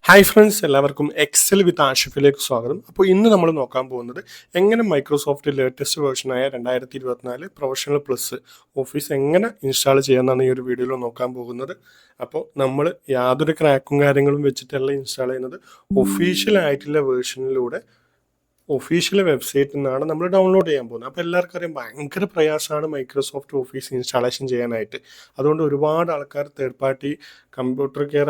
Hi friends, എല്ലാവർക്കും Excel with ആഷിഫിലേക്ക് സ്വാഗതം. അപ്പോൾ ഇന്ന് നമ്മൾ നോക്കാൻ പോകുന്നത് എങ്ങനെ മൈക്രോസോഫ്റ്റ് ലേറ്റസ്റ്റ് വേർഷനായ 2024 പ്രൊഫഷണൽ പ്ലസ് ഓഫീസ് എങ്ങനെ ഇൻസ്റ്റാൾ ചെയ്യാമെന്നാണ് ഈ ഒരു വീഡിയോയിൽ നോക്കാൻ പോകുന്നത്. അപ്പോൾ നമ്മൾ യാതൊരു ക്രാക്കും കാര്യങ്ങളും വെച്ചിട്ടല്ല ഇൻസ്റ്റാൾ ചെയ്യുന്നത്. ഒഫീഷ്യൽ ആയിട്ടുള്ള വേർഷനിലൂടെ ഒഫീഷ്യൽ വെബ്സൈറ്റിൽ നിന്നാണ് നമ്മൾ ഡൗൺലോഡ് ചെയ്യാൻ പോകുന്നത്. അപ്പോൾ എല്ലാവർക്കും അറിയാം, ഭയങ്കര പ്രയാസമാണ് മൈക്രോസോഫ്റ്റ് ഓഫീസ് ഇൻസ്റ്റാളേഷൻ ചെയ്യാനായിട്ട്. അതുകൊണ്ട് ഒരുപാട് ആൾക്കാർ തേർഡ് പാർട്ടി കമ്പ്യൂട്ടർ കെയർ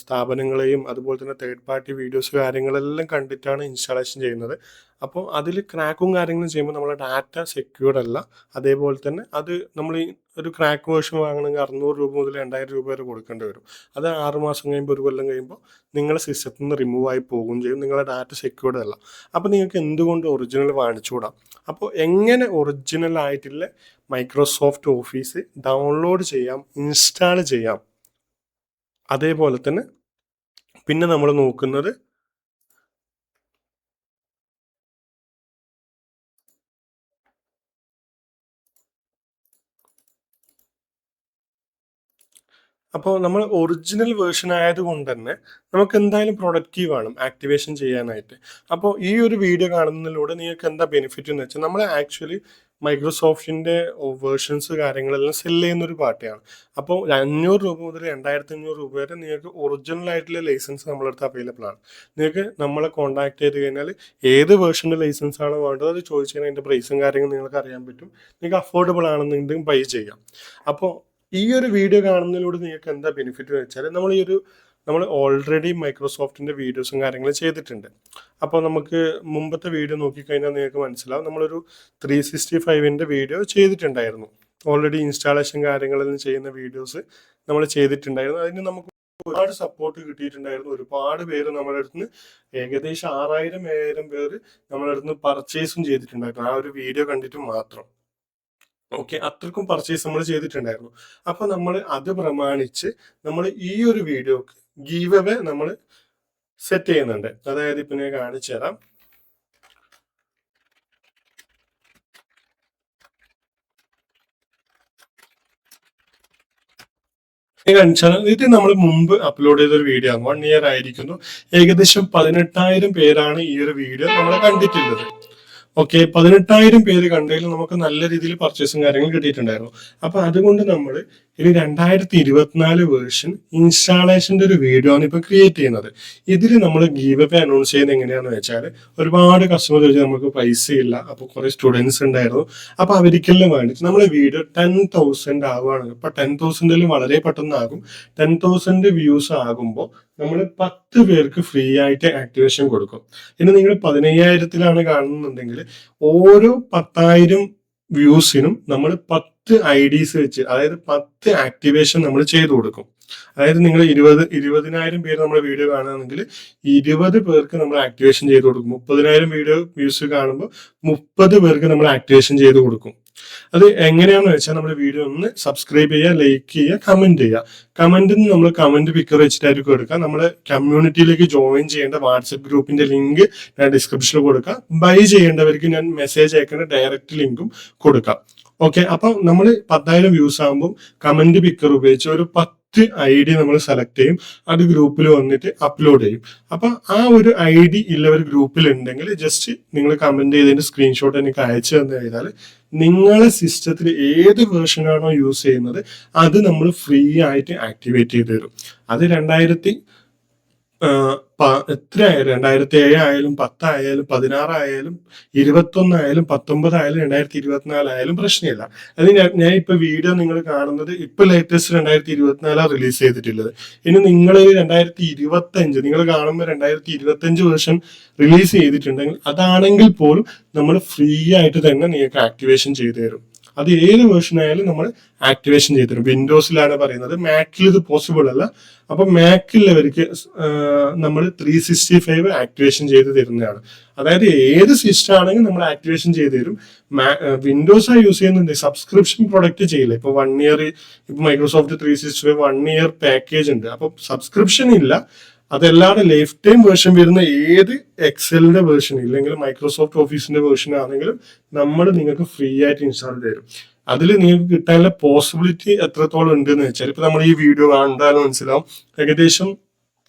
സ്ഥാപനങ്ങളെയും അതുപോലെ തന്നെ തേർഡ് പാർട്ടി വീഡിയോസ് കാര്യങ്ങളെല്ലാം കണ്ടിട്ടാണ് ഇൻസ്റ്റാളേഷൻ ചെയ്യുന്നത്. അപ്പോൾ അതിൽ ക്രാക്കും കാര്യങ്ങളും ചെയ്യുമ്പോൾ നമ്മുടെ ഡാറ്റ സെക്യൂർഡ് അല്ല. അതേപോലെ തന്നെ അത് നമ്മൾ ഈ ഒരു ക്രാക്ക് വേർഷൻ വാങ്ങണമെങ്കിൽ 600 രൂപ മുതൽ 2000 രൂപ വരെ കൊടുക്കേണ്ടി വരും. അത് 6 മാസം കഴിയുമ്പോൾ, 1 കൊല്ലം കഴിയുമ്പോൾ നിങ്ങളുടെ സിസ്റ്റത്തിൽ നിന്ന് റിമൂവ് ആയി പോകുകയും ചെയ്യും. നിങ്ങളുടെ ഡാറ്റ സെക്യൂർഡ് അല്ല. അപ്പോൾ നിങ്ങൾക്ക് എന്തുകൊണ്ട് ഒറിജിനൽ വാങ്ങിച്ചുകൂടാം? അപ്പോൾ എങ്ങനെ ഒറിജിനൽ ആയിട്ടുള്ള മൈക്രോസോഫ്റ്റ് ഓഫീസ് ഡൗൺലോഡ് ചെയ്യാം, ഇൻസ്റ്റാൾ ചെയ്യാം, അതേപോലെ തന്നെ പിന്നെ നമ്മൾ നോക്കുന്നത് അപ്പോൾ നമ്മൾ ഒറിജിനൽ വേർഷൻ ആയതുകൊണ്ട് തന്നെ നമുക്ക് എന്തായാലും പ്രൊഡക്റ്റ് കീ വേണം ആക്ടിവേഷൻ ചെയ്യാനായിട്ട്. അപ്പോൾ ഈ ഒരു വീഡിയോ കാണുന്നതിലൂടെ നിങ്ങൾക്ക് എന്താ ബെനിഫിറ്റ് എന്ന് വെച്ചാൽ, നമ്മൾ ആക്ച്വലി മൈക്രോസോഫ്റ്റിൻ്റെ വേർഷൻസ് കാര്യങ്ങളെല്ലാം സെല് ചെയ്യുന്നൊരു പാർട്ടിയാണ്. അപ്പോൾ 500 രൂപ മുതൽ 2500 രൂപ വരെ നിങ്ങൾക്ക് ഒറിജിനൽ ആയിട്ടുള്ള ലൈസൻസ് നമ്മളടുത്ത് അവൈലബിൾ ആണ്. നിങ്ങൾക്ക് നമ്മളെ കോൺടാക്ട് ചെയ്ത് കഴിഞ്ഞാൽ ഏത് വേർഷൻ്റെ ലൈസൻസ് ആണ് വേണ്ടത് അത് ചോദിച്ചു കഴിഞ്ഞാൽ അതിൻ്റെ പ്രൈസും കാര്യങ്ങളും നിങ്ങൾക്ക് അറിയാൻ പറ്റും. നിങ്ങൾക്ക് അഫോർഡബിൾ ആണെന്നുണ്ടെങ്കിൽ ബൈ ചെയ്യാം. അപ്പോൾ ഈ ഒരു വീഡിയോ കാണുന്നതിലൂടെ നിങ്ങൾക്ക് എന്താ ബെനിഫിറ്റ് എന്ന് വെച്ചാൽ, നമ്മൾ ഓൾറെഡി മൈക്രോസോഫ്റ്റിൻ്റെ വീഡിയോസും കാര്യങ്ങളും ചെയ്തിട്ടുണ്ട്. അപ്പോൾ നമുക്ക് മുമ്പത്തെ വീഡിയോ നോക്കിക്കഴിഞ്ഞാൽ നിങ്ങൾക്ക് മനസ്സിലാവും, നമ്മളൊരു 365 വീഡിയോ ചെയ്തിട്ടുണ്ടായിരുന്നു. ഓൾറെഡി ഇൻസ്റ്റാളേഷൻ കാര്യങ്ങളെല്ലാം ചെയ്യുന്ന വീഡിയോസ് നമ്മൾ ചെയ്തിട്ടുണ്ടായിരുന്നു. അതിന് നമുക്ക് ഒരുപാട് സപ്പോർട്ട് കിട്ടിയിട്ടുണ്ടായിരുന്നു. ഒരുപാട് പേര് നമ്മുടെ അടുത്ത് ഏകദേശം 6000-7000 പേര് നമ്മുടെ അടുത്ത് പർച്ചേസും ചെയ്തിട്ടുണ്ടായിരുന്നു, ആ ഒരു വീഡിയോ കണ്ടിട്ട് മാത്രം. ഓക്കെ, അത്രക്കും പർച്ചേസ് നമ്മൾ ചെയ്തിട്ടുണ്ടായിരുന്നു. അപ്പോൾ നമ്മൾ അത് പ്രമാണിച്ച് നമ്മൾ ഈ ഒരു വീഡിയോക്ക് ഗീവ് അവേ നമ്മൾ സെറ്റ് ചെയ്യുന്നുണ്ട്. അതായത് ഇപ്പം ഞാൻ കാണിച്ചു തരാം. ഇത് നമ്മൾ മുമ്പ് അപ്ലോഡ് ചെയ്തൊരു വീഡിയോ ആണ്. 1 ഇയർ ആയിരിക്കുന്നു. ഏകദേശം 18,000 പേരാണ് ഈ ഒരു വീഡിയോ നമ്മൾ കണ്ടിട്ടുള്ളത്. ഓക്കെ, 18,000 പേര് കണ്ടതിൽ നമുക്ക് നല്ല രീതിയിൽ പർച്ചേസും കാര്യങ്ങളും കിട്ടിയിട്ടുണ്ടായിരുന്നു. അപ്പൊ അതുകൊണ്ട് നമ്മൾ ഇനി 2024 വേർഷൻ ഇൻസ്റ്റാളേഷന്റെ ഒരു വീഡിയോ ആണ് ഇപ്പൊ ക്രിയേറ്റ് ചെയ്യുന്നത്. ഇതിൽ നമ്മൾ ഗീവ് അവേ അനൗൺസ് ചെയ്യുന്നത് എങ്ങനെയാണെന്ന് വെച്ചാൽ, ഒരുപാട് കസ്റ്റമർ ചോദിച്ചാൽ നമുക്ക് പൈസ ഇല്ല, അപ്പോൾ കുറെ സ്റ്റുഡൻസ് ഉണ്ടായിരുന്നു. അപ്പൊ അവർക്കെല്ലാം വേണ്ടിയിട്ട് നമ്മൾ വീഡിയോ 10,000 ആവുകയാണ്. ഇപ്പൊ 10,000 വളരെ പെട്ടെന്നാകും. 10,000 വ്യൂസ് ആകുമ്പോൾ നമ്മൾ 10 പേർക്ക് ഫ്രീ ആയിട്ട് ആക്ടിവേഷൻ കൊടുക്കും. ഇനി നിങ്ങൾ 15,000-ലാണ് കാണുന്നുണ്ടെങ്കിൽ ഓരോ 10,000 വ്യൂസിനും നമ്മൾ 10 IDs വെച്ച്, അതായത് 10 ആക്ടിവേഷൻ നമ്മൾ ചെയ്തു കൊടുക്കും. അതായത് നിങ്ങൾ 20,000 പേര് നമ്മുടെ വീഡിയോ കാണുകയാണെങ്കിൽ 20 പേർക്ക് നമ്മൾ ആക്ടിവേഷൻ ചെയ്ത് കൊടുക്കും. 30,000 വീഡിയോ വ്യൂസ് കാണുമ്പോൾ 30 പേർക്ക് നമ്മൾ ആക്ടിവേഷൻ ചെയ്ത് കൊടുക്കും. അത് എങ്ങനെയാണെന്ന് വെച്ചാൽ, നമ്മുടെ വീഡിയോ ഒന്ന് സബ്സ്ക്രൈബ് ചെയ്യുക, ലൈക്ക് ചെയ്യുക, കമന്റ് ചെയ്യുക. കമന്റിൽ നിന്ന് നമ്മൾ കമന്റ് പിക്കർ വെച്ചിട്ടായിരിക്കും എടുക്കുക. നമ്മുടെ കമ്മ്യൂണിറ്റിയിലേക്ക് ജോയിൻ ചെയ്യേണ്ട വാട്സപ്പ് ഗ്രൂപ്പിന്റെ ലിങ്ക് ഞാൻ ഡിസ്ക്രിപ്ഷനിൽ കൊടുക്കാം. ബൈ ചെയ്യേണ്ടവർക്ക് ഞാൻ മെസ്സേജ് അയക്കേണ്ട ഡയറക്റ്റ് ലിങ്കും കൊടുക്കാം. ഓക്കെ, അപ്പൊ നമ്മൾ 10,000 വ്യൂസ് ആകുമ്പോൾ കമന്റ് പിക്കർ ഉപയോഗിച്ച് ഒരു 10 ID നമ്മൾ സെലക്ട് ചെയ്യും. അത് ഗ്രൂപ്പിൽ വന്നിട്ട് അപ്ലോഡ് ചെയ്യും. അപ്പൊ ആ ഒരു ID ഉള്ളവർ ഗ്രൂപ്പിൽ ഉണ്ടെങ്കിൽ ജസ്റ്റ് നിങ്ങൾ കമന്റ് ചെയ്തതിന്റെ സ്ക്രീൻഷോട്ട് എനിക്ക് അയച്ചു തന്നു കഴിഞ്ഞാൽ നിങ്ങളെ സിസ്റ്റത്തിൽ ഏത് വേർഷനാണോ യൂസ് ചെയ്യുന്നത് അത് നമ്മൾ ഫ്രീ ആയിട്ട് ആക്ടിവേറ്റ് ചെയ്ത് തരും. അത് 2000 എത്രയായാലും 2007 ആയാലും 10 ആയാലും 16 ആയാലും 21 ആയാലും 19 ആയാലും 2024 ആയാലും പ്രശ്നമില്ല. അത് ഞാൻ ഇപ്പൊ വീഡിയോ നിങ്ങൾ കാണുന്നത് ഇപ്പൊ ലേറ്റസ്റ്റ് 2024 റിലീസ് ചെയ്തിട്ടുള്ളത്. ഇനി നിങ്ങൾ 2025 നിങ്ങൾ കാണുമ്പോൾ 2025 വേർഷൻ റിലീസ് ചെയ്തിട്ടുണ്ടെങ്കിൽ അതാണെങ്കിൽ പോലും നമ്മൾ ഫ്രീ ആയിട്ട് തന്നെ നിങ്ങൾക്ക് ആക്ടിവേഷൻ ചെയ്തു തരും. അത് ഏത് വേർഷൻ ആയാലും നമ്മൾ ആക്ടിവേഷൻ ചെയ്തു തരും. വിൻഡോസിലാണ് പറയുന്നത്, മാക്കിൽ ഇത് പോസിബിൾ അല്ല. അപ്പൊ മാക്കിലുള്ളവർക്ക് നമ്മൾ 365 ആക്ടിവേഷൻ ചെയ്ത് തരുന്നതാണ്. അതായത് ഏത് സിസ്റ്റം ആണെങ്കിലും നമ്മൾ ആക്ടിവേഷൻ ചെയ്ത് തരും. വിൻഡോസ് ആ യൂസ് ചെയ്യുന്നുണ്ട്, സബ്സ്ക്രിപ്ഷൻ പ്രൊഡക്റ്റ് ചെയ്യില്ല. ഇപ്പൊ 1 ഇയർ, ഇപ്പൊ മൈക്രോസോഫ്റ്റ് 365 1 ഇയർ പാക്കേജ് ഉണ്ട്. അപ്പൊ സബ്സ്ക്രിപ്ഷൻ ഇല്ല. അതല്ലാതെ ലൈഫ് ടൈം വേർഷൻ വരുന്ന ഏത് എക്സലിന്റെ വേർഷൻ ഇല്ലെങ്കിൽ മൈക്രോസോഫ്റ്റ് ഓഫീസിന്റെ വേർഷൻ ആണെങ്കിലും നമ്മൾ നിങ്ങൾക്ക് ഫ്രീ ആയിട്ട് ഇൻസ്റ്റാൾ തരും. അതിൽ നിങ്ങൾക്ക് കിട്ടാനുള്ള പോസിബിലിറ്റി എത്രത്തോളം ഉണ്ട് എന്ന് വെച്ചാൽ, ഇപ്പൊ നമ്മൾ ഈ വീഡിയോ കണ്ടാലും മനസ്സിലാവും, ഏകദേശം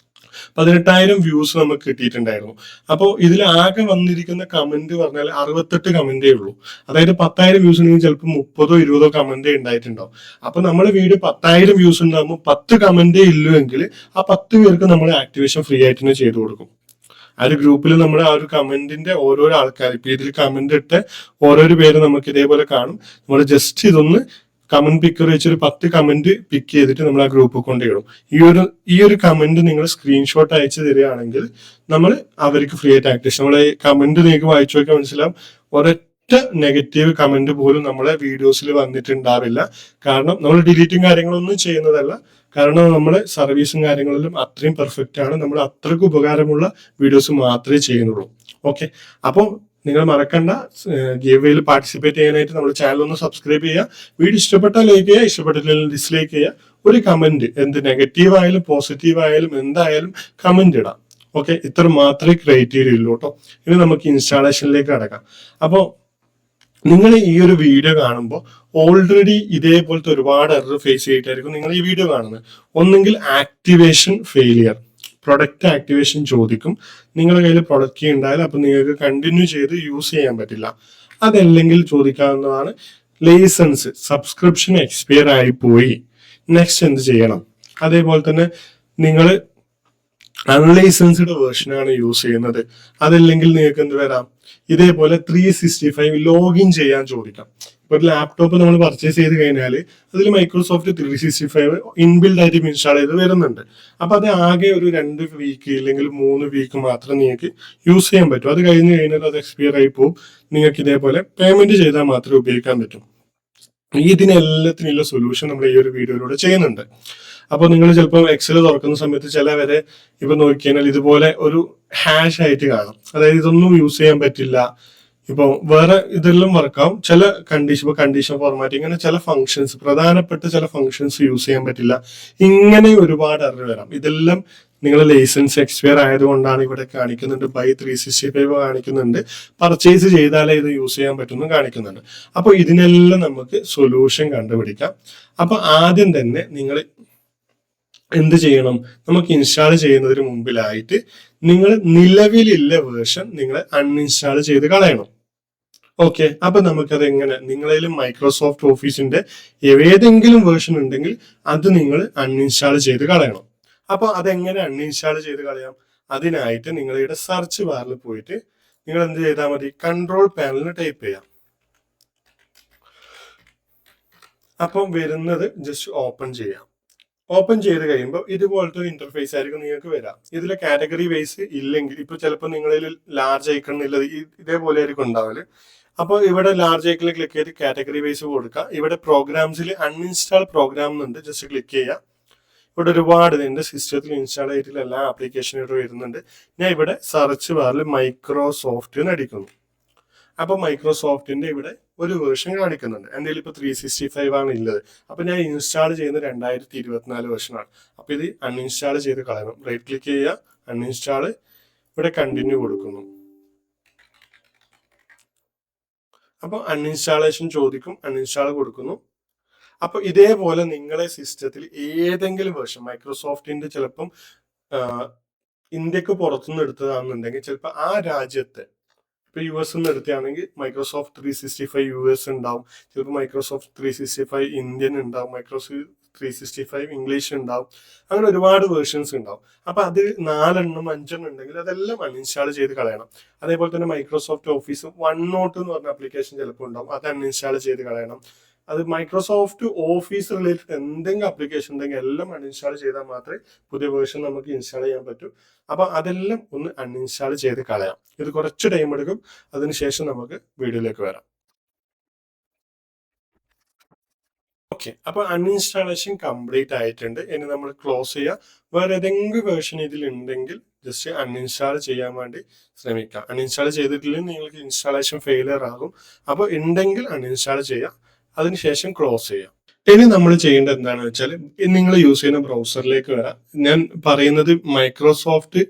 18,000 വ്യൂസ് നമുക്ക് കിട്ടിയിട്ടുണ്ടായിരുന്നു. അപ്പോൾ ഇതിൽ ആകെ വന്നിരിക്കുന്ന കമന്റ് പറഞ്ഞാൽ 68 കമന്റേ ഉള്ളൂ. അതായത് 10,000 വ്യൂസ് ഉണ്ടെങ്കിൽ ചിലപ്പോൾ 30-20 കമന്റേ ഉണ്ടായിട്ടുണ്ടാവും. അപ്പൊ നമ്മുടെ വീഡിയോ 10,000 വ്യൂസ് ഉണ്ടാകുമ്പോൾ 10 കമന്റേ ഇല്ലുവെങ്കിൽ ആ 10 പേർക്ക് നമ്മൾ ആക്ടിവേഷൻ ഫ്രീ ആയിട്ട് തന്നെ ചെയ്തു കൊടുക്കും. ആ ഒരു ഗ്രൂപ്പിൽ നമ്മൾ ആ ഒരു കമന്റിന്റെ ഓരോരോ ആൾക്കാർ ഇപ്പൊ ഇതിൽ കമന്റ് ഇട്ട് ഓരോരോ പേര് നമുക്ക് ഇതേപോലെ കാണും. നമ്മൾ ജസ്റ്റ് ഇതൊന്ന് കമന്റ് പിക്കർ വെച്ചൊരു 10 കമന്റ് പിക്ക് ചെയ്തിട്ട് നമ്മൾ ആ ഗ്രൂപ്പിൽ കൊണ്ടുപോയിടും. ഈ ഒരു കമന്റ് നിങ്ങൾ സ്ക്രീൻഷോട്ട് അയച്ചു തരികയാണെങ്കിൽ നമ്മൾ അവർക്ക് ഫ്രീ ആയിട്ട് ആക്ടിവേഷൻ, നമ്മളെ കമന്റ് നിങ്ങൾക്ക് വായിച്ചു നോക്കാൻ മനസ്സിലാവും, ഒരൊറ്റ നെഗറ്റീവ് കമന്റ് പോലും നമ്മളെ വീഡിയോസിൽ വന്നിട്ടുണ്ടാവില്ല. കാരണം നമ്മൾ ഡിലീറ്റും കാര്യങ്ങളൊന്നും ചെയ്യുന്നതല്ല. കാരണം നമ്മുടെ സർവീസും കാര്യങ്ങളിലും അത്രയും പെർഫെക്റ്റ് ആണ്. നമ്മൾ അത്രയ്ക്ക് ഉപകാരമുള്ള വീഡിയോസ് മാത്രമേ ചെയ്യുന്നുള്ളൂ. ഓക്കെ, അപ്പോൾ നിങ്ങൾ മറക്കണ്ട ഗീവ് പാർട്ടിസിപ്പേറ്റ് ചെയ്യാനായിട്ട് നമ്മുടെ ചാനൽ ഒന്ന് സബ്സ്ക്രൈബ് ചെയ്യുക. വീഡിയോ ഇഷ്ടപ്പെട്ടാൽ ലൈക്ക് ചെയ്യുക, ഇഷ്ടപ്പെട്ടില്ലെങ്കിൽ ഡിസ്ലൈക്ക് ചെയ്യുക. ഒരു കമന്റ്, എന്ത് നെഗറ്റീവ് ആയാലും പോസിറ്റീവ് ആയാലും എന്തായാലും കമന്റ് ഇടാം. ഓക്കെ, ഇത്ര മാത്രമേ ക്രൈറ്റീരിയ ഉള്ളൂ കേട്ടോ. ഇനി നമുക്ക് ഇൻസ്റ്റാളേഷനിലേക്ക് കടക്കാം. അപ്പോൾ നിങ്ങൾ ഈ ഒരു വീഡിയോ കാണുമ്പോൾ ഓൾറെഡി ഇതേപോലത്തെ ഒരുപാട് എറർ ഫേസ് ചെയ്തിട്ടായിരിക്കും നിങ്ങൾ ഈ വീഡിയോ കാണുന്നത്. ഒന്നെങ്കിൽ ആക്ടിവേഷൻ ഫെയിലിയർ, പ്രൊഡക്റ്റ് ആക്ടിവേഷൻ ചോദിക്കും. നിങ്ങളുടെ കയ്യിൽ പ്രൊഡക്റ്റ് കീ ഉണ്ടായാലും അപ്പൊ നിങ്ങൾക്ക് കണ്ടിന്യൂ ചെയ്ത് യൂസ് ചെയ്യാൻ പറ്റില്ല. അതല്ലെങ്കിൽ ചോദിക്കാവുന്നതാണ് ലൈസൻസ്, സബ്സ്ക്രിപ്ഷൻ എക്സ്പയർ ആയി പോയി, നെക്സ്റ്റ് എന്ത് ചെയ്യണം. അതേപോലെ തന്നെ നിങ്ങൾ അൺലൈസൻസ്ഡ് വേർഷനാണ് യൂസ് ചെയ്യുന്നത്, അതല്ലെങ്കിൽ നിങ്ങൾക്ക് എന്ത് വരാം, ഇതേപോലെ 365 ലോഗിൻ ചെയ്യാൻ ചോദിക്കാം. ഇപ്പൊ ഒരു ലാപ്ടോപ്പ് നമ്മൾ പർച്ചേസ് ചെയ്ത് കഴിഞ്ഞാൽ അതിൽ മൈക്രോസോഫ്റ്റ് 365 ഇൻബിൽഡ് ആയിട്ട് ഇൻസ്റ്റാൾ ചെയ്ത് വരുന്നുണ്ട്. അപ്പൊ അത് ആകെ ഒരു 2 വീക്ക് ഇല്ലെങ്കിൽ 3 വീക്ക് മാത്രം നിങ്ങൾക്ക് യൂസ് ചെയ്യാൻ പറ്റും. അത് കഴിഞ്ഞ് കഴിഞ്ഞാൽ അത് എക്സ്പയർ ആയി പോകും. നിങ്ങൾക്ക് ഇതേപോലെ പേയ്മെന്റ് ചെയ്താൽ മാത്രമേ ഉപയോഗിക്കാൻ പറ്റും. ഇതിനെല്ലാത്തിനുള്ള സൊല്യൂഷൻ നമ്മൾ ഈ ഒരു വീഡിയോയിലൂടെ ചെയ്യുന്നുണ്ട്. അപ്പൊ നിങ്ങൾ ചിലപ്പോൾ എക്സൽ തുറക്കുന്ന സമയത്ത് ചിലവരെ ഇപ്പൊ നോക്കിക്കഴിഞ്ഞാൽ ഇതുപോലെ ഒരു ഹാഷ് ആയിട്ട് കാണും. അതായത് ഇതൊന്നും യൂസ് ചെയ്യാൻ പറ്റില്ല. ഇപ്പൊ വേറെ ഇതെല്ലാം വർക്കാവും, ചില കണ്ടീഷൻ ഫോർമാറ്റിംഗ്, അങ്ങനെ ചില ഫങ്ഷൻസ്, പ്രധാനപ്പെട്ട ചില ഫങ്ഷൻസ് യൂസ് ചെയ്യാൻ പറ്റില്ല. ഇങ്ങനെ ഒരുപാട് എറർ വരാം. ഇതെല്ലാം നിങ്ങളുടെ ലൈസൻസ് എക്സ്പയർ ആയതുകൊണ്ടാണ് ഇവിടെ കാണിക്കുന്നുണ്ട്. ബൈ 365 കാണിക്കുന്നുണ്ട്, പർച്ചേസ് ചെയ്താലേ ഇത് യൂസ് ചെയ്യാൻ പറ്റുമെന്ന് കാണിക്കുന്നുണ്ട്. അപ്പൊ ഇതിനെല്ലാം നമുക്ക് സൊല്യൂഷൻ കണ്ടുപിടിക്കാം. അപ്പൊ ആദ്യം തന്നെ നിങ്ങൾ എന്ത് ചെയ്യണം, നമുക്ക് ഇൻസ്റ്റാൾ ചെയ്യുന്നതിന് മുമ്പിലായിട്ട് നിങ്ങൾ നിലവിലുള്ള വേർഷൻ നിങ്ങൾ അൺഇൻസ്റ്റാൾ ചെയ്ത് കളയണം. ഓക്കെ, അപ്പൊ നമുക്കത് എങ്ങനെ, നിങ്ങളിൽ മൈക്രോസോഫ്റ്റ് ഓഫീസിന്റെ ഏതെങ്കിലും വേർഷൻ ഉണ്ടെങ്കിൽ അത് നിങ്ങൾ അൺഇൻസ്റ്റാൾ ചെയ്ത് കളയണം. അപ്പൊ അതെങ്ങനെ അൺഇൻസ്റ്റാൾ ചെയ്ത് കളയാം, അതിനായിട്ട് നിങ്ങളുടെ സെർച്ച് ബാറിൽ പോയിട്ട് നിങ്ങൾ എന്ത് ചെയ്താൽ മതി, കൺട്രോൾ പാനലിന് ടൈപ്പ് ചെയ്യാം. അപ്പം വരുന്നത് ജസ്റ്റ് ഓപ്പൺ ചെയ്യാം. ഓപ്പൺ ചെയ്ത് കഴിയുമ്പോൾ ഇതുപോലത്തെ ഒരു ഇന്റർഫേസ് ആയിരിക്കും നിങ്ങൾക്ക് വരാം. ഇതിൽ കാറ്റഗറി വൈസ് ഇല്ലെങ്കിൽ, ഇപ്പൊ ചിലപ്പോൾ നിങ്ങളിൽ ലാർജ് ഐക്കൺ ഉള്ളത് ഇതേപോലെ ആയിരിക്കും ഉണ്ടാവല്. അപ്പോൾ ഇവിടെ ലാർജ് ഐക്കണിൽ ക്ലിക്ക് ചെയ്ത് കാറ്റഗറി വൈസ് കൊടുക്കുക. ഇവിടെ പ്രോഗ്രാംസിൽ അൺഇൻസ്റ്റാൾ പ്രോഗ്രാം എന്നുണ്ട്, ജസ്റ്റ് ക്ലിക്ക് ചെയ്യുക. ഇവിടെ ഒരുപാട് എന്റെ സിസ്റ്റത്തിൽ ഇൻസ്റ്റാൾ ചെയ്തിട്ടുള്ള എല്ലാ ആപ്ലിക്കേഷനും ഇവിടെ വരുന്നുണ്ട്. ഞാൻ ഇവിടെ സെർച്ച് ബാറിൽ മൈക്രോസോഫ്റ്റ് എന്ന് അടിക്കുന്നു. അപ്പൊ മൈക്രോസോഫ്റ്റിന്റെ ഇവിടെ ഒരു വേർഷൻ കാണിക്കുന്നുണ്ട്. എൻ്റെ കയ്യിൽ ഇപ്പൊ 365 ആണ് ഉള്ളത്. അപ്പൊ ഞാൻ ഇൻസ്റ്റാൾ ചെയ്യുന്ന 2024 വേർഷനാണ്. അപ്പൊ ഇത് അൺഇൻസ്റ്റാൾ ചെയ്ത് കളയണം. റൈറ്റ് ക്ലിക്ക് ചെയ്യുക, അൺഇൻസ്റ്റാൾ, ഇവിടെ കണ്ടിന്യൂ കൊടുക്കുന്നു. അപ്പൊ അൺഇൻസ്റ്റാളേഷൻ ചോദിക്കും, അൺഇൻസ്റ്റാൾ കൊടുക്കുന്നു. അപ്പൊ ഇതേപോലെ നിങ്ങളെ സിസ്റ്റത്തിൽ ഏതെങ്കിലും വേർഷൻ മൈക്രോസോഫ്റ്റിന്റെ ചിലപ്പം ഇന്ത്യക്ക് പുറത്തുനിന്ന് എടുത്തതാണെന്നുണ്ടെങ്കിൽ ചിലപ്പോൾ ആ രാജ്യത്തെ, ഇപ്പൊ US നിന്ന് എടുക്കുകയാണെങ്കിൽ മൈക്രോസോഫ്റ്റ് 365 US ഉണ്ടാവും, ചിലപ്പോൾ മൈക്രോസോഫ്റ്റ് 365 ഇന്ത്യൻ ഉണ്ടാവും, മൈക്രോസോഫ്റ്റ് 365 ഇംഗ്ലീഷ് ഉണ്ടാവും. അങ്ങനെ ഒരുപാട് വേർഷൻസ് ഉണ്ടാവും. അപ്പൊ അത് 4 എണ്ണം 5 എണ്ണം ഉണ്ടെങ്കിൽ അതെല്ലാം അൺഇൻസ്റ്റാൾ ചെയ്ത് കളയണം. അതേപോലെ തന്നെ മൈക്രോസോഫ്റ്റ് ഓഫീസ് OneNote എന്ന് പറഞ്ഞ ആപ്ലിക്കേഷൻ ചിലപ്പോൾ ഉണ്ടാവും, അത് അൺഇൻസ്റ്റാൾ ചെയ്ത് കളയണം. അത് മൈക്രോസോഫ്റ്റ് ഓഫീസ് റിലേറ്റഡ് എന്തെങ്കിലും ആപ്ലിക്കേഷൻ ഉണ്ടെങ്കിൽ എല്ലാം അൺഇൻസ്റ്റാൾ ചെയ്താൽ മാത്രമേ പുതിയ വേർഷൻ നമുക്ക് ഇൻസ്റ്റാൾ ചെയ്യാൻ പറ്റൂ. അപ്പൊ അതെല്ലാം ഒന്ന് അൺഇൻസ്റ്റാൾ ചെയ്ത് കളയാം. ഇത് കുറച്ച് ടൈം എടുക്കും. അതിനുശേഷം നമുക്ക് വീഡിയോയിലേക്ക് വരാം. ഓക്കെ, അപ്പൊ അൺഇൻസ്റ്റാളേഷൻ കംപ്ലീറ്റ് ആയിട്ടുണ്ട്. ഇനി നമ്മൾ ക്ലോസ് ചെയ്യാം. വേറെ ഏതെങ്കിലും വേർഷൻ ഇതിൽ ഉണ്ടെങ്കിൽ ജസ്റ്റ് അൺഇൻസ്റ്റാൾ ചെയ്യാൻ വേണ്ടി ശ്രമിക്കാം. അൺഇൻസ്റ്റാൾ ചെയ്തിട്ടില്ലെങ്കിൽ നിങ്ങൾക്ക് ഇൻസ്റ്റാളേഷൻ ഫെയിലിയർ ആകും. അപ്പോൾ ഉണ്ടെങ്കിൽ അൺഇൻസ്റ്റാൾ ചെയ്യാം, അതിനുശേഷം ക്ലോസ് ചെയ്യാം. ഇനി നമ്മൾ ചെയ്യേണ്ടത് എന്താണെന്ന് വെച്ചാൽ നിങ്ങൾ യൂസ് ചെയ്യുന്ന ബ്രൗസറിലേക്ക് വരാം. ഞാൻ പറയുന്നത് മൈക്രോസോഫ്റ്റ്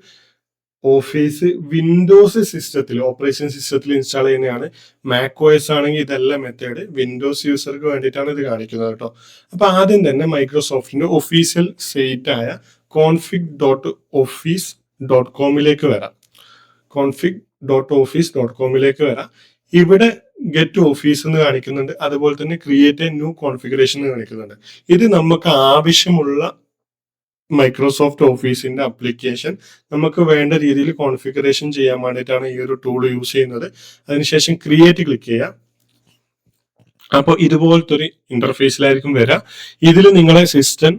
ഓഫീസ് വിൻഡോസ് സിസ്റ്റത്തിൽ, ഓപ്പറേഷൻ സിസ്റ്റത്തിൽ ഇൻസ്റ്റാൾ ചെയ്യുന്നതാണ്. മാക്OS ആണെങ്കിൽ ഇതല്ല മെത്തേഡ്, വിൻഡോസ് യൂസർക്ക് വേണ്ടിയിട്ടാണ് ഇത് കാണിക്കുന്നത് കേട്ടോ. അപ്പൊ ആദ്യം തന്നെ മൈക്രോസോഫ്റ്റിന്റെ ഒഫീഷ്യൽ സൈറ്റ് ആയ config.office.com വരാം. config.office.com വരാം. ഇവിടെ ഗെറ്റ് ഓഫീസ് എന്ന് കാണിക്കുന്നുണ്ട്, അതുപോലെ തന്നെ ക്രിയേറ്റ് എ ന്യൂ കോൺഫിഗറേഷൻ എന്ന് കാണിക്കുന്നുണ്ട്. ഇത് നമുക്ക് ആവശ്യമുള്ള മൈക്രോസോഫ്റ്റ് ഓഫീസിന്റെ അപ്ലിക്കേഷൻ നമുക്ക് വേണ്ട രീതിയിൽ കോൺഫിഗറേഷൻ ചെയ്യാൻ വേണ്ടിയിട്ടാണ് ഈ ഒരു ടൂൾ യൂസ് ചെയ്യുന്നത്. അതിനുശേഷം ക്രിയേറ്റ് ക്ലിക്ക് ചെയ്യാം. അപ്പോൾ ഇതുപോലത്തെ ഒരു ഇന്റർഫേസിലായിരിക്കും വരിക. ഇതിൽ നിങ്ങളെ സിസ്റ്റം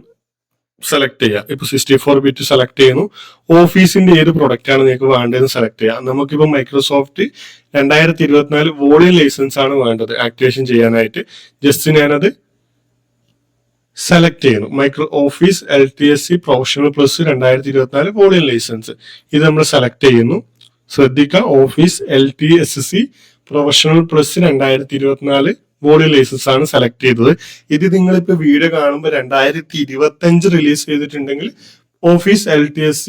സെലക്ട് ചെയ്യുക. ഇപ്പൊ 64 ബിറ്റ് സെലക്ട് ചെയ്യുന്നു. ഓഫീസിന്റെ ഏത് പ്രൊഡക്റ്റ് ആണ് നിങ്ങൾക്ക് വേണ്ടതെന്ന് സെലക്ട് ചെയ്യാം. നമുക്കിപ്പോ മൈക്രോസോഫ്റ്റ് 2024 വോളിയം ലൈസൻസ് ആണ് വേണ്ടത് ആക്ടിവേഷൻ ചെയ്യാനായിട്ട്. ജസ്റ്റ് ഞാനത് സെലക്ട് ചെയ്യുന്നു. Micro office LTSC professional plus 2024 volume licence ഇത് നമ്മൾ സെലക്ട് ചെയ്യുന്നു. ശ്രദ്ധിക്കുക, office LTSC professional plus 2024 volume licence ആണ് സെലക്ട് ചെയ്തത്. ഇത് നിങ്ങളിപ്പോ വീഡിയോ കാണുമ്പോൾ 2025 റിലീസ് ചെയ്തിട്ടുണ്ടെങ്കിൽ office LTSC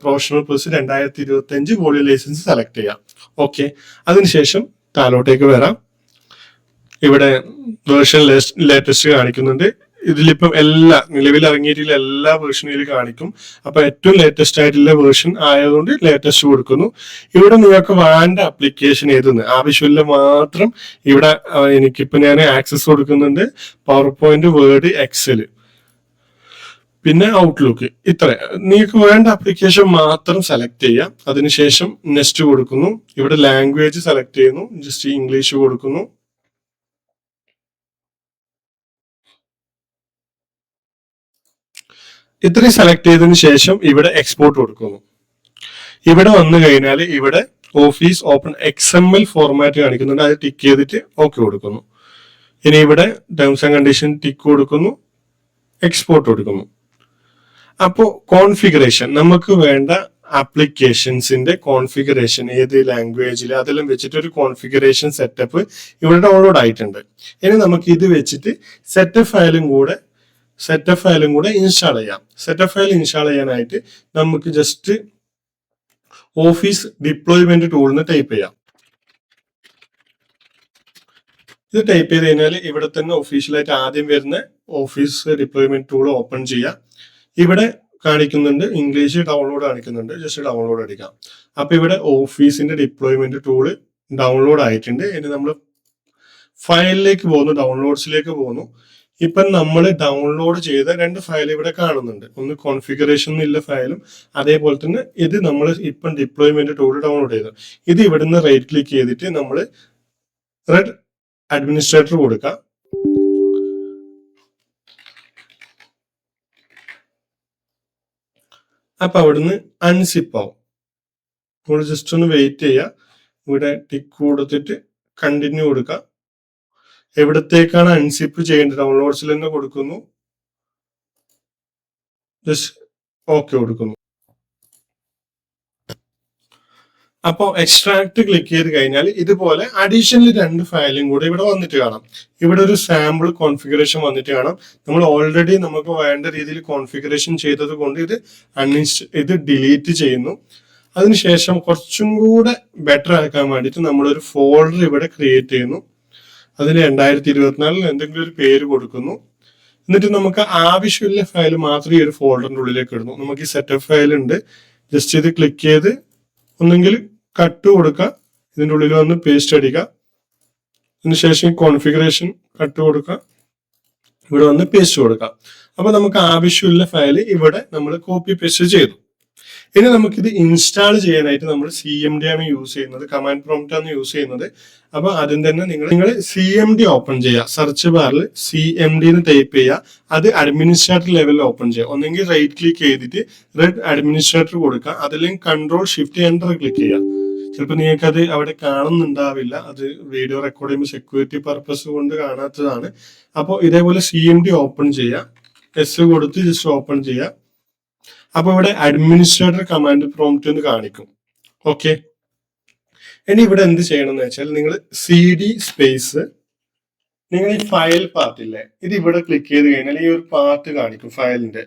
professional plus 2025 volume licence select ചെയ്യാം. ഓക്കെ, അതിനുശേഷം താഴോട്ടേക്ക് വരാം. ഇവിടെ വേർഷൻ ലേറ്റസ്റ്റ് കാണിക്കുന്നുണ്ട്. ഇതിലിപ്പം നിലവിൽ ഇറങ്ങിയിട്ടുള്ള എല്ലാ വേർഷനിലും കാണിക്കും. അപ്പൊ ഏറ്റവും ലേറ്റസ്റ്റ് ആയിട്ടുള്ള വേർഷൻ ആയതുകൊണ്ട് ലേറ്റസ്റ്റ് കൊടുക്കുന്നു. ഇവിടെ നിങ്ങൾക്ക് വേണ്ട ആപ്ലിക്കേഷൻ ഏതെന്ന് ആവശ്യമില്ല മാത്രം ഇവിടെ എനിക്കിപ്പോ ഞാൻ ആക്സസ് കൊടുക്കുന്നുണ്ട്. പവർ പോയിന്റ്, വേർഡ്, എക്സൽ, പിന്നെ ഔട്ട്ലുക്ക്. ഇത്ര നിങ്ങൾക്ക് വേണ്ട ആപ്ലിക്കേഷൻ മാത്രം സെലക്ട് ചെയ്യാം. അതിനുശേഷം നെക്സ്റ്റ് കൊടുക്കുന്നു. ഇവിടെ ലാംഗ്വേജ് സെലക്ട് ചെയ്യുന്നു. ജസ്റ്റ് ഇംഗ്ലീഷ് കൊടുക്കുന്നു. ഇത്രയും സെലക്ട് ചെയ്തതിനു ശേഷം ഇവിടെ എക്സ്പോർട്ട് കൊടുക്കുന്നു. ഇവിടെ വന്നു കഴിഞ്ഞാൽ ഇവിടെ ഓഫീസ് ഓപ്പൺ XML ഫോർമാറ്റ് കാണിക്കുന്നുണ്ട്. അത് ടിക്ക് ചെയ്തിട്ട് ഓക്കെ കൊടുക്കുന്നു. ഇനി ഇവിടെ ടേംസ് ആൻഡ് കണ്ടീഷൻ ടിക്ക് കൊടുക്കുന്നു, എക്സ്പോർട്ട് കൊടുക്കുന്നു. അപ്പോൾ കോൺഫിഗറേഷൻ നമുക്ക് വേണ്ട ആപ്ലിക്കേഷൻസിന്റെ കോൺഫിഗറേഷൻ ഏത് ലാംഗ്വേജിൽ അതെല്ലാം വെച്ചിട്ട് ഒരു കോൺഫിഗറേഷൻ സെറ്റപ്പ് ഇവിടെ ഡൗൺലോഡ് ആയിട്ടുണ്ട്. ഇനി നമുക്ക് ഇത് വെച്ചിട്ട് സെറ്റപ്പ് ഫയലും കൂടെ ഇൻസ്റ്റാൾ ചെയ്യാം. സെറ്റപ്പ് ഫയൽ ഇൻസ്റ്റാൾ ചെയ്യാനായിട്ട് നമുക്ക് ജസ്റ്റ് ഓഫീസ് ഡിപ്ലോയ്മെന്റ് ടൂളിന് ടൈപ്പ് ചെയ്യാം. ഇത് ടൈപ്പ് ചെയ്ത് കഴിഞ്ഞാൽ ഇവിടെ തന്നെ ഒഫീഷ്യലായിട്ട് ആദ്യം വരുന്ന ഓഫീസ് ഡിപ്ലോയ്മെന്റ് ടൂൾ ഓപ്പൺ ചെയ്യാം. ഇവിടെ കാണിക്കുന്നുണ്ട് ഇംഗ്ലീഷ് ഡൗൺലോഡ് കാണിക്കുന്നുണ്ട്. ജസ്റ്റ് ഡൗൺലോഡ് അടിക്കാം. അപ്പൊ ഇവിടെ ഓഫീസിന്റെ ഡിപ്ലോയ്മെന്റ് ടൂള് ഡൗൺലോഡ് ആയിട്ടുണ്ട്. ഇനി നമ്മൾ ഫയലിലേക്ക് പോകുന്നു, ഡൗൺലോഡ്സിലേക്ക് പോകുന്നു. ഇപ്പം നമ്മൾ ഡൗൺലോഡ് ചെയ്ത 2 ഫയൽ ഇവിടെ കാണുന്നുണ്ട്. ഒന്ന് കോൺഫിഗറേഷൻ എന്നുള്ള ഫയലും അതേപോലെ തന്നെ ഇത് നമ്മൾ ഇപ്പം ഡിപ്ലോയ്മെന്റ് ടൂൾ ഡൗൺലോഡ് ചെയ്തു. ഇത് ഇവിടുന്ന് റൈറ്റ് ക്ലിക്ക് ചെയ്തിട്ട് നമ്മൾ റെഡ് അഡ്മിനിസ്ട്രേറ്റർ കൊടുക്കാം. അപ്പൊ അവിടുന്ന് അൺസിപ്പ് ആവും. നമ്മൾ ജസ്റ്റ് ഒന്ന് വെയിറ്റ് ചെയ്യുക. ഇവിടെ ടിക്ക് കൊടുത്തിട്ട് കണ്ടിന്യൂ കൊടുക്കാം. എവിടത്തേക്കാണ് അൺസിപ്പ് ചെയ്യേണ്ടത് ഡൗൺലോഡ്സിൽ തന്നെ കൊടുക്കുന്നു. ജസ്റ്റ് ഓക്കെ കൊടുക്കുന്നു. അപ്പോൾ എക്സ്ട്രാക്ട് ക്ലിക്ക് ചെയ്ത് കഴിഞ്ഞാൽ ഇതുപോലെ അഡീഷണൽ 2 ഫയലും കൂടെ ഇവിടെ വന്നിട്ട് കാണാം. ഇവിടെ ഒരു സാമ്പിൾ കോൺഫിഗറേഷൻ വന്നിട്ട് കാണാം. നമ്മൾ ഓൾറെഡി നമുക്ക് വേണ്ട രീതിയിൽ കോൺഫിഗറേഷൻ ചെയ്തത് കൊണ്ട് ഇത് ഡിലീറ്റ് ചെയ്യുന്നു. അതിനുശേഷം കുറച്ചും കൂടെ ബെറ്റർ ആക്കാൻ വേണ്ടിയിട്ട് നമ്മളൊരു ഫോൾഡർ ഇവിടെ ക്രിയേറ്റ് ചെയ്യുന്നു. അതിന് 2024 എന്തെങ്കിലും ഒരു പേര് കൊടുക്കുന്നു. എന്നിട്ട് നമുക്ക് ആവശ്യമില്ല ഫയൽ മാത്രം ഈ ഒരു ഫോൾഡറിന്റെ ഉള്ളിലേക്ക് ഇടുന്നു. നമുക്ക് ഈ സെറ്റപ്പ് ഫയൽ ഉണ്ട്. ജസ്റ്റ് ഇത് ക്ലിക്ക് ചെയ്ത് ഒന്നെങ്കിൽ കട്ട് കൊടുക്കുക, ഇതിന്റെ ഉള്ളിൽ വന്ന് പേസ്റ്റ് അടിക്കുക. അതിനുശേഷം കോൺഫിഗറേഷൻ കട്ട് കൊടുക്കുക, ഇവിടെ വന്ന് പേസ്റ്റ് കൊടുക്കുക. അപ്പൊ നമുക്ക് ആവശ്യമുള്ള ഫയൽ ഇവിടെ നമ്മൾ കോപ്പി പേസ്റ്റ് ചെയ്തു. ഇനി നമുക്കിത് ഇൻസ്റ്റാൾ ചെയ്യാനായിട്ട് നമ്മൾ CMD ആണ് യൂസ് ചെയ്യുന്നത്, കമാൻഡ് പ്രോംപ്റ്റ് ആണ് യൂസ് ചെയ്യുന്നത്. അപ്പൊ ആദ്യം തന്നെ നിങ്ങൾ CMD ഓപ്പൺ ചെയ്യുക. സെർച്ച് ബാറിൽ CMD എന്ന് ടൈപ്പ് ചെയ്യുക. അത് അഡ്മിനിസ്ട്രേറ്റർ ലെവലിൽ ഓപ്പൺ ചെയ്യുക. ഒന്നെങ്കിൽ റൈറ്റ് ക്ലിക്ക് ചെയ്തിട്ട് റെഡ് അഡ്മിനിസ്ട്രേറ്റർ കൊടുക്കുക, അതല്ലെങ്കിൽ Ctrl+Shift+Enter ക്ലിക്ക് ചെയ്യുക. ചിലപ്പോൾ നിങ്ങൾക്ക് അത് അവിടെ കാണുന്നുണ്ടാവില്ല. അത് വീഡിയോ റെക്കോർഡ് ചെയ്യുമ്പോൾ സെക്യൂരിറ്റി പർപ്പസ് കൊണ്ട് കാണാത്തതാണ്. അപ്പോൾ ഇതേപോലെ CMD ഓപ്പൺ ചെയ്യുക, എസ് കൊടുത്ത് ജസ്റ്റ് ഓപ്പൺ ചെയ്യുക. അപ്പൊ ഇവിടെ അഡ്മിനിസ്ട്രേറ്റർ കമാൻഡ് പ്രോംപ്റ്റ് എന്ന് കാണിക്കും. ഓക്കെ, ഇനി ഇവിടെ എന്ത് ചെയ്യണം എന്ന് വെച്ചാൽ നിങ്ങൾ CD സ്പേസ് നിങ്ങൾ ഈ ഫയൽ പാർട്ട് ഇല്ലേ, ഇത് ഇവിടെ ക്ലിക്ക് ചെയ്ത് കഴിഞ്ഞാൽ ഈ ഒരു പാർട്ട് കാണിക്കും ഫയലിന്റെ.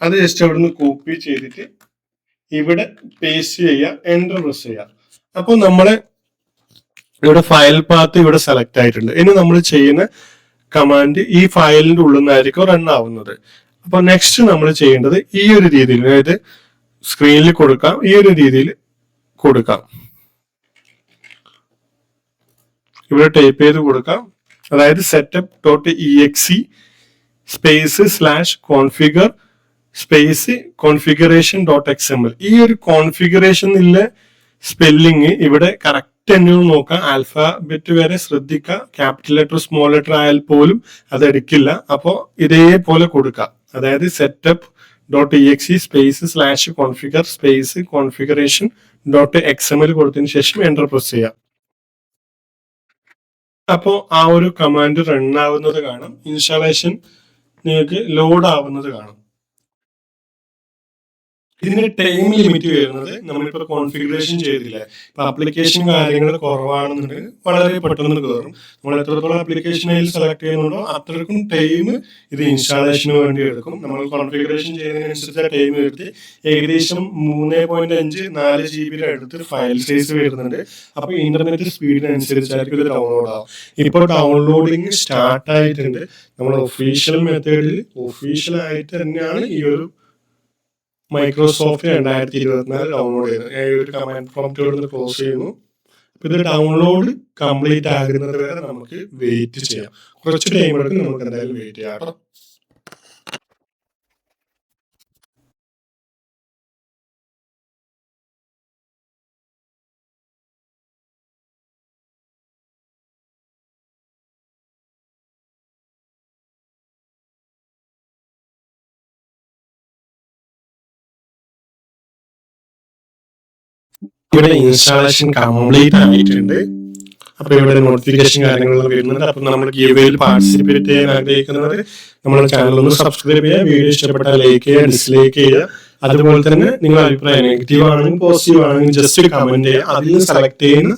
അത് ജസ്റ്റ് അവിടെ നിന്ന് കോപ്പി ചെയ്തിട്ട് ഇവിടെ പേസ്റ്റ് ചെയ്യുക, എൻ്റർ പ്രസ് ചെയ്യുക. അപ്പോൾ നമ്മള് ഇവിടെ ഫയൽ പാത്ത് ഇവിടെ സെലക്ട് ആയിട്ടുണ്ട്. ഇനി നമ്മൾ ചെയ്യുന്ന കമാൻഡ് ഈ ഫയലിന്റെ ഉള്ളിൽ നിന്നായിരിക്കും റൺ ആവുന്നത്. അപ്പൊ നെക്സ്റ്റ് നമ്മൾ ചെയ്യേണ്ടത് ഈ ഒരു രീതിയിൽ, അതായത് സ്ക്രീനിൽ കൊടുക്കാം, ഈ ഒരു രീതിയിൽ കൊടുക്കാം. ഇവിടെ ടൈപ്പ് ചെയ്ത് കൊടുക്കാം, അതായത് setup.exe /configure configuration.xml. ഈ ഒരു കോൺഫിഗറേഷനില്ല സ്പെല്ലിങ് ഇവിടെ കറക്റ്റ് തന്നെ നോക്കാം. ആൽഫബറ്റ് വരെ ശ്രദ്ധിക്കുക. ക്യാപിറ്റൽ ലെറ്റർ സ്മോൾ ലെറ്റർ ആയാൽ പോലും അത് എടുക്കില്ല. അപ്പോൾ ഇതേപോലെ കൊടുക്കുക, അതായത് setup.exe /configure configuration.xml കൊടുത്തതിന് ശേഷം എന്റർ പ്രസ് ചെയ്യാം. അപ്പോൾ ആ ഒരു കമാൻഡ് റൺ ആവുന്നത് കാണാം. ഇൻസ്റ്റാളേഷൻ നിങ്ങൾക്ക് ലോഡ് ആവുന്നത് കാണാം. ഇതിന് ടൈം ലിമിറ്റ് വരുന്നത് നമ്മളിപ്പോ കോൺഫിഗറേഷൻ ചെയ്തില്ല, ഇപ്പൊ ആപ്ലിക്കേഷൻ കാര്യങ്ങൾ കുറവാണെന്നുണ്ടെങ്കിൽ വളരെ പെട്ടെന്ന് കയറും. നമ്മൾ എത്രത്തോളം ആപ്ലിക്കേഷൻ അതിൽ സെലക്ട് ചെയ്യുന്നുണ്ടോ അത്രക്കും ടൈം ഇത് ഇൻസ്റ്റാളേഷന് വേണ്ടി എടുക്കും. നമ്മൾ കോൺഫിഗറേഷൻ ചെയ്യുന്നതിനനുസരിച്ച് ടൈം എടുത്ത് ഏകദേശം 3.5-4 GB അടുത്ത് ഫയൽ സൈസ് വരുന്നുണ്ട്. അപ്പൊ ഇന്റർനെറ്റ് സ്പീഡിനനുസരിച്ചായിരിക്കും ഇത് ഡൗൺലോഡ് ആവും. ഇപ്പോൾ ഡൗൺലോഡിങ് സ്റ്റാർട്ട് ആയിട്ടുണ്ട്. നമ്മൾ ഒഫീഷ്യൽ മെത്തേഡിൽ ഒഫീഷ്യലായിട്ട് തന്നെയാണ് ഈ ഒരു മൈക്രോസോഫ്റ്റ് 2024 ഡൗൺലോഡ് ചെയ്യുന്നത്. ഞാൻ ഒരു കമാൻഡ് പ്രോംപ്റ്റ് ക്ലോസ് ചെയ്യുന്നു. ഇത് ഡൗൺലോഡ് കംപ്ലീറ്റ് ആകുന്നത് വരെ നമുക്ക് വെയിറ്റ് ചെയ്യാം. കുറച്ച് ടൈം എടുക്കും, നമുക്ക് എന്തായാലും വെയിറ്റ് ചെയ്യാം കേട്ടോ. ഇവിടെ ഇൻസ്റ്റാളേഷൻ കംപ്ലീറ്റ് ആയിട്ടുണ്ട്. അപ്പൊ ഇവിടെ നോട്ടിഫിക്കേഷൻ കാര്യങ്ങളെല്ലാം വരുന്നുണ്ട്. അപ്പൊ നമ്മൾ ഗീവേയിൽ പാർട്ടിസിപ്പേറ്റ് ചെയ്യാൻ ആഗ്രഹിക്കുന്നവർ നമ്മുടെ ചാനൽ ഒന്ന് സബ്സ്ക്രൈബ് ചെയ്യുക, വീഡിയോ ഇഷ്ടപ്പെട്ടാൽ ലൈക്ക് ചെയ്യുക, ഡിസ്ലൈക്ക് ചെയ്യുക. അതുപോലെ തന്നെ നിങ്ങളുടെ അഭിപ്രായം നെഗറ്റീവ് ആണെങ്കിൽ പോസിറ്റീവ് ആണെങ്കിൽ ജസ്റ്റ് കമന്റ് ചെയ്യുക. അതിൽ സെലക്ട് ചെയ്യുന്ന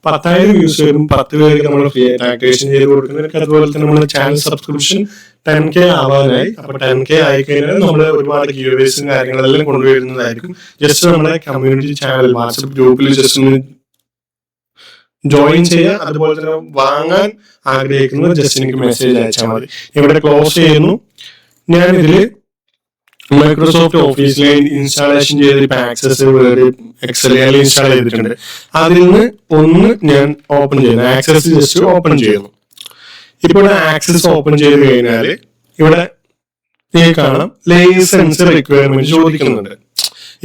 10,000 വ്യൂസ് വരും, 10 പേർക്ക് നമ്മൾ ഫ്രീ ആയിട്ട് ആക്ടിവേഷൻ ചെയ്ത് കൊടുക്കുന്നവർക്ക്. അതുപോലെ തന്നെ നമ്മുടെ ചാനൽ സബ്സ്ക്രിപ്ഷൻ 10K ആവാനായി. അപ്പൊ 10K ആയി കഴിഞ്ഞാൽ നമ്മൾ ഒരുപാട് ഗീവേസും കാര്യങ്ങളെല്ലാം കൊണ്ടുവരുന്നതായിരിക്കും. ജസ്റ്റ് നമ്മുടെ കമ്മ്യൂണിറ്റി ചാനൽ വാട്സ്ആപ്പ് ഗ്രൂപ്പിൽ ജസ്റ്റ് ഒന്ന് ജോയിൻ ചെയ്യുക. അതുപോലെ തന്നെ വാങ്ങാൻ ആഗ്രഹിക്കുന്നവർ ജസ്റ്റ് എനിക്ക് മെസ്സേജ് അയച്ചാൽ മതി. ഇവിടെ ക്ലോസ് ചെയ്യുന്നു. ഞാനിതില് മൈക്രോസോഫ്റ്റ് ഓഫീസിലെ ഇൻസ്റ്റാളേഷൻ ചെയ്ത് ആക്സസ് വേർഡ് എക്സൽ ഇൻസ്റ്റാൾ ചെയ്തിട്ടുണ്ട്. അതിൽ നിന്ന് ഒന്ന് ഞാൻ ഓപ്പൺ ചെയ്യുന്നു. ആക്സസ് ജസ്റ്റ് ഓപ്പൺ ചെയ്യുന്നു. ഇപ്പോൾ ആക്സസ് ഓപ്പൺ ചെയ്ത് കഴിഞ്ഞാൽ ഇവിടെ കാണാം ലൈസൻസ് റിക്വയർമെന്റ് ചോദിക്കുന്നുണ്ട്.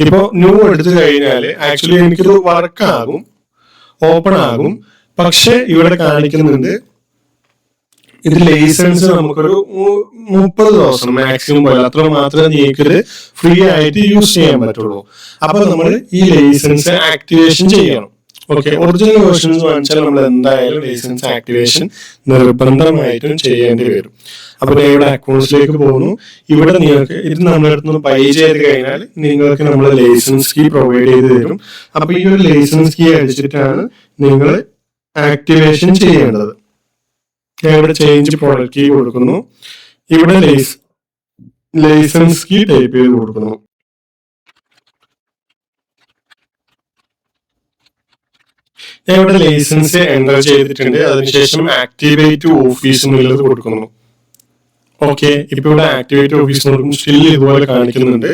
ഇപ്പൊ ന്യൂ എടുത്തു കഴിഞ്ഞാൽ ആക്ച്വലി എനിക്കിത് വർക്കാകും, ഓപ്പൺ ആകും. പക്ഷെ ഇവിടെ കാണിക്കുന്നുണ്ട് ഇത് ലൈസൻസ് നമുക്കൊരു 30 ദിവസം മാക്സിമം പോലെ അത്ര മാത്രമേ നിങ്ങൾക്ക് ഫ്രീ ആയിട്ട് യൂസ് ചെയ്യാൻ പറ്റുള്ളൂ. അപ്പൊ നമ്മൾ ഈ ലൈസൻസ് ആക്ടിവേഷൻ ചെയ്യണം. ഓക്കെ, ഒറിജിനൽ വേർഷൻസ് വാങ്ങിച്ചാൽ നമ്മൾ എന്തായാലും ലൈസൻസ് ആക്ടിവേഷൻ നിർബന്ധമായിട്ടും ചെയ്യേണ്ടി വരും. അപ്പൊ ഇവിടെ അക്കൗണ്ട്സിലേക്ക് പോകുന്നു. ഇവിടെ നിങ്ങൾക്ക് ഇത് നമ്മുടെ അടുത്ത് നിന്ന് ബൈ ചെയ്ത് കഴിഞ്ഞാൽ നിങ്ങൾക്ക് നമ്മൾ ലൈസൻസ് കീ പ്രൊവൈഡ് ചെയ്ത് തരും. അപ്പൊ ഈ ഒരു ലൈസൻസ് കീ അടിച്ചിട്ടാണ് നിങ്ങൾ ആക്ടിവേഷൻ ചെയ്യേണ്ടത്. ഞാൻ ഇവിടെ ചേഞ്ച് പ്രോഡക്റ്റ് കീ കൊടുക്കുന്നു. ഇവിടെ ലൈസൻസ് കീ ടൈപ്പ് ചെയ്ത് കൊടുക്കുന്നു. ഞാൻ ഇവിടെ ലൈസൻസ് എൻ്റർ ചെയ്തിട്ടുണ്ട്. അതിനുശേഷം ആക്ടിവേറ്റ് ഓഫീസ് എന്നുള്ളത് കൊടുക്കുന്നു. ഓക്കെ, ഇപ്പൊ ഇവിടെ ആക്ടിവേറ്റ് ഓഫീസ് കൊടുക്കും. സ്റ്റിൽ ഇതുപോലെ കാണിക്കുന്നുണ്ട്.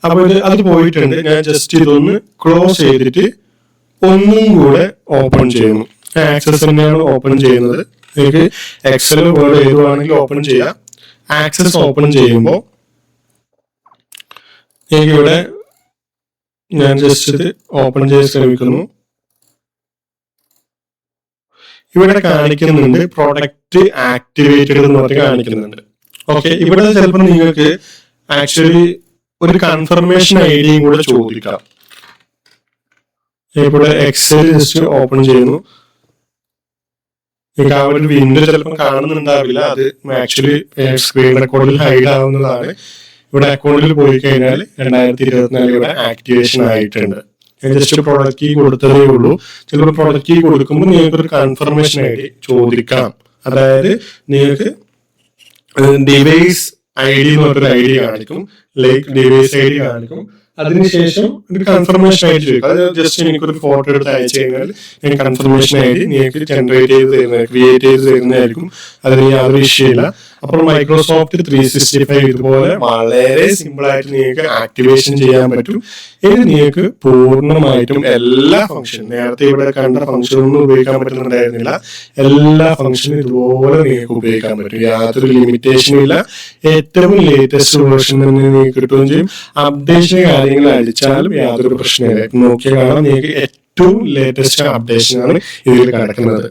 അപ്പൊ അത് പോയിട്ടുണ്ട്. ഞാൻ ജസ്റ്റ് ഇതൊന്ന് ക്ലോസ് ചെയ്തിട്ട് ഒന്നും കൂടെ ഓപ്പൺ ചെയ്യുന്നു. ആക്സസ് തന്നെയാണ് ഓപ്പൺ ചെയ്യുന്നത്. നിങ്ങൾക്ക് എക്സൽ വേർഡ് ഏതുവാണെങ്കിൽ ഓപ്പൺ ചെയ്യാം. ആക്സസ് ഓപ്പൺ ചെയ്യുമ്പോൾ എനിക്കിവിടെ ഞാൻ ജസ്റ്റ് ഇത് ഓപ്പൺ ചെയ്യാൻ ശ്രമിക്കുന്നു. ഇവിടെ കാണിക്കുന്നുണ്ട് പ്രൊഡക്റ്റ് ആക്ടിവേറ്റഡ് എന്ന് പറഞ്ഞ് കാണിക്കുന്നുണ്ട്. ഓക്കെ, ഇവിടെ ചിലപ്പോൾ നിങ്ങൾക്ക് ആക്ച്വലി ഒരു കൺഫർമേഷൻ ഐഡിയും കൂടെ ചോദിക്കാം. ഇവിടെ എക്സൽ ജസ്റ്റ് ഓപ്പൺ ചെയ്യുന്നു. നിങ്ങൾക്ക് ആ ഒരു വിൻഡോ ചിലപ്പോൾ കാണുന്നുണ്ടാവില്ല. അത് ആക്ച്വലി സ്ക്രീൻ റെക്കോർഡിൽ ഹൈഡ് ആവുന്നതാണ്. ഇവിടെ അക്കൗണ്ടിൽ പോയി കഴിഞ്ഞാൽ 2024 ഇവിടെ ആക്ടിവേഷൻ ആയിട്ടുണ്ട്. ജസ്റ്റ് പ്രോഡക്റ്റ് കീ കൊടുത്തതേ ഉള്ളൂ. ചിലപ്പോൾ പ്രോഡക്റ്റ് കീ കൊടുക്കുമ്പോൾ നിങ്ങൾക്ക് ഒരു കൺഫർമേഷൻ ഐ ഡി ചോദിക്കാം. അതായത് നിങ്ങൾക്ക് ഡിവൈസ് ഐ ഡി എന്ന് പറഞ്ഞൊരു ഐ ഡി കാണിക്കും, ലൈക്ക് ഡിവൈസ് ഐ ഡി കാണിക്കും. അതിനുശേഷം ഒരു കൺഫർമേഷൻ ഐ ഡി ചോദിക്കും. അത് ജസ്റ്റ് എനിക്കൊരു ഫോട്ടോ എടുത്ത് അയച്ചു കഴിഞ്ഞാൽ ഞാൻ കൺഫർമേഷൻ ഐ ഡി നിങ്ങൾക്ക് ജനറേറ്റ് ചെയ്ത് തരുന്ന ക്രിയേറ്റ് ചെയ്ത് തരുന്നതായിരിക്കും. അതിന് യാതൊരു വിഷയമില്ല. അപ്പോൾ മൈക്രോസോഫ്റ്റ് 365 ഇതുപോലെ വളരെ സിമ്പിൾ ആയിട്ട് നിങ്ങൾക്ക് ആക്ടിവേഷൻ ചെയ്യാൻ പറ്റും. ഇനി നിങ്ങൾക്ക് പൂർണ്ണമായിട്ടും എല്ലാ ഫംഗ്ഷൻ, നേരത്തെ ഇവിടെ കണ്ട ഫംഗ്ഷൻ ഒന്നും ഉപയോഗിക്കാൻ പറ്റുന്നുണ്ടായിരുന്നില്ല, എല്ലാ ഫംഗ്ഷനും ഇതുപോലെ നിങ്ങൾക്ക് ഉപയോഗിക്കാൻ പറ്റും. യാതൊരു ലിമിറ്റേഷനും ഇല്ല. ഏറ്റവും ലേറ്റസ്റ്റ് വേർഷൻ തന്നെ നിങ്ങൾക്ക് കിട്ടുകയും ചെയ്യും. അപ്ഡേഷൻ കാര്യങ്ങൾ അടിച്ചാലും യാതൊരു പ്രശ്നമില്ല. നോക്കിയാൽ കാണാം, നിങ്ങൾക്ക് ഏറ്റവും ലേറ്റസ്റ്റ് അപ്ഡേഷനാണ് ഇതിൽ കിടക്കുന്നത്.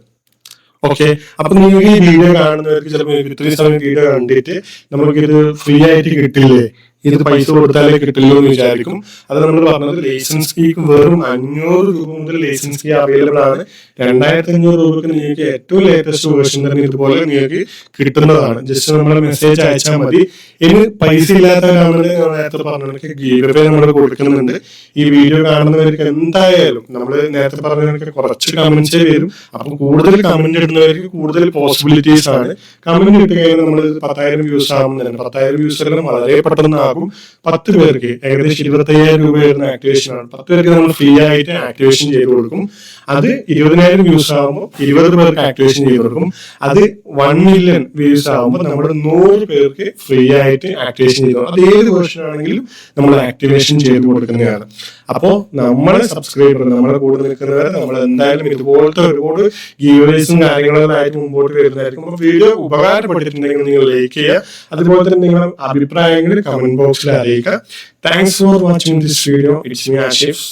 ഓക്കെ, അപ്പൊ നിങ്ങൾക്ക് ഈ വീഡിയോ കാണുന്നവർക്ക് ചിലപ്പോൾ ഇത്രയും സമയം വീഡിയോ കണ്ടിട്ട് നമുക്കിത് ഫ്രീ ആയിട്ട് കിട്ടില്ലേ, ഇത് പൈസ കൊടുത്താലേ കിട്ടില്ലോ എന്ന് വിചാരിക്കും. അത് നമ്മൾ പറഞ്ഞത് ലൈസൻസ് ഫീക്ക് വെറും 500 രൂപ മുതൽ ലൈസൻസ് ഫീ അവൈലബിൾ ആണ്. 2500 രൂപക്ക് നിങ്ങൾക്ക് ഏറ്റവും ലേറ്റസ്റ്റ് വേർഷൻ തന്നെ ഇതുപോലെ നിങ്ങൾക്ക് കിട്ടുന്നതാണ്. ജസ്റ്റ് നമ്മൾ മെസ്സേജ് അയച്ചാൽ മതി. ഇനി പൈസ ഇല്ലാത്തവരാണെന്ന് നേരത്തെ പറഞ്ഞവർക്ക് ഗീവേ നമ്മൾ കൊടുക്കുന്നുണ്ട്. ഈ വീഡിയോ കാണുന്നവർക്ക് എന്തായാലും നമ്മൾ നേരത്തെ പറഞ്ഞവർക്ക് കുറച്ച് കമന്റ്സേ വരും. അപ്പൊ കൂടുതൽ കമന്റ് ഇടുന്നവർക്ക് കൂടുതൽ പോസിബിലിറ്റീസ് ആണ്. കമന്റ് ഇട്ട് കഴിഞ്ഞാൽ നമ്മൾ 10,000 വ്യൂസ് ആവുന്നതാണ്. 10,000 വ്യൂസ് എല്ലാം വളരെ പെട്ടെന്ന് ആകും. 10 പേർക്ക് ഏകദേശം 25,000 രൂപ വരുന്ന ആക്ടിവേഷൻ ആണ്. 10 പേർക്ക് നമ്മൾ ഫ്രീ ആയിട്ട് ആക്ടിവേഷൻ ചെയ്ത് കൊടുക്കും. അത് 20,000 വ്യൂസ് ആകുമ്പോൾ 20 പേർക്ക് ആക്ടിവേഷൻ ചെയ്ത് കൊടുക്കും. അത് 1 മില്യൺ വ്യൂസ് ആകുമ്പോൾ നമ്മൾ 100 പേർക്ക് ഫ്രീ ആയിട്ട് ആക്ടിവേഷൻ ചെയ്ത് കൊടുക്കും. അത് ഏത് വേർഷൻ ആണെങ്കിലും നമ്മൾ ആക്ടിവേഷൻ ചെയ്ത് കൊടുക്കുന്നതാണ്. അപ്പോൾ നമ്മളെ സബ്സ്ക്രൈബർ, നമ്മളെ കൂടെ നിൽക്കുന്നവരെ നമ്മൾ എന്തായാലും ഇതുപോലത്തെ ഒരുപാട് ഗീവേസും കാര്യങ്ങളായിട്ട് മുമ്പോട്ട് വരുന്നതായിരിക്കും. അപ്പോൾ വീഡിയോ ഉപകാരപ്പെട്ടിട്ടുണ്ടെങ്കിൽ നിങ്ങൾ ലൈക്ക് ചെയ്യുക. അതുപോലെ തന്നെ നിങ്ങളുടെ അഭിപ്രായങ്ങൾ കമന്റ് ബോക്സിൽ അറിയിക്കുക. Thanks for watching this video. It's me Ashif.